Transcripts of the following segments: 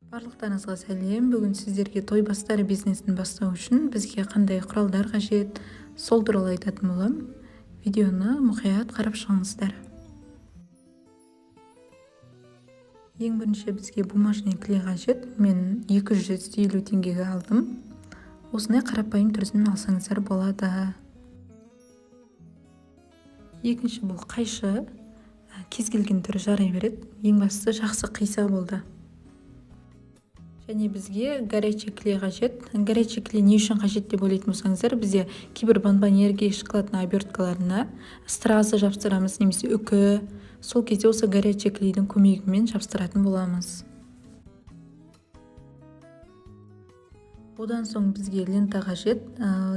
Барлықтарыңызға сәлем. Бүгін сіздерге той бастары бизнесін бастау үшін бізге қандай құралдар қажет, сол туралы айтатын боламын. Видеоны мұқият қарап шығыңыздар. Ең бірінші бізге бумажный клей қажет. Мен 250 теңгеге алдым. Осындай қарапайым түрін алсаңыздар болады. Екінші бұл қайшы. Кез келген түрі жарай береді. Ең бастысы жақсы қиса болды. Және бізге горячий клей қажет. Горячий клей не үшін қажет деп ойлайтын болсаңыздар, бізде кейбір бомбоньерге шоколадный оберткаларына стразы жапсырамыз, немесе үкі. Сол кезде осы горячий клейдің көмегімен жапсыратын боламыз. Одан соң бізге лента қажет.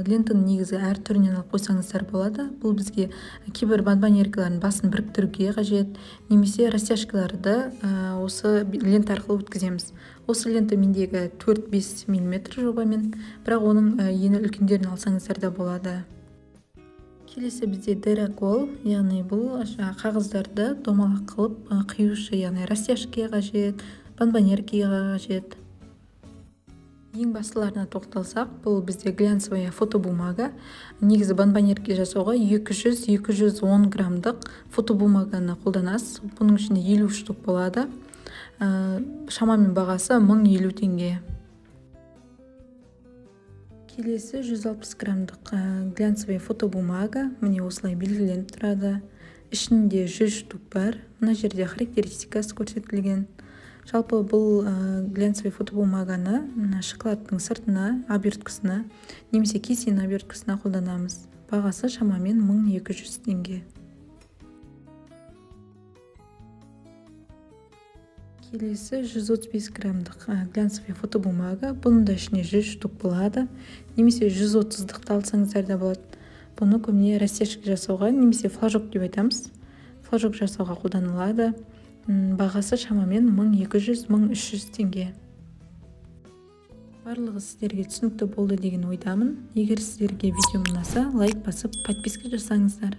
Лентаны негізі әр түрінен алып қойсаңыздар болады. Бұл бізге кейбір бомбоньеркалардың басын біріктіруге қажет, немесе растяжкаларды осы лента арқылы өткіземіз. Осы лента мендегі 4-5 мм жобамен, бірақ оның ені үлкендерін алсаңыздар да болады. Келесі бізде дырокол, яғни бұл қағаздарды домалақ қылып қиюшы, яғни растяжкаға қажет, бомбоньеркаға қажет. Ең бастыларына тоқталсақ, бұл бізде глянцевая фотобумага. Негізі бомбоньерке жасауға 200-210 граммдық фотобумаганы қолданасыз. Бұның ішінде 50 штук болады. Шамамен бағасы 1050 теңге. Келесі 160 граммдық глянцевая фотобумага. Міне осылай белгіленіп тұрады. Ішінде 100 штук бар. Мына жерде характеристикасы көрсетілген. Жалпы бұл глянцевый фотобумаганы шоколадтың сыртына, оберткасына, немесе кесенің оберткасына қолданамыз. Бағасы шамамен 1200 теңге. Келесі 135 граммдық глянцевый фотобумага. Бұның да ішіне 100 штук болады. Немесе 130-дықты алсаңыздар да болады. Бұны көбіне растяжка жасауға, немесе флажок деп айтамыз. Флажок жасауға қолданылады. Бағасы шамамен 1200-1300 теңге. Барлығы сіздерге түсінікті болды деген ойдамын. Егер сіздерге видео ұнаса, лайк басып, подписка жасаңыздар.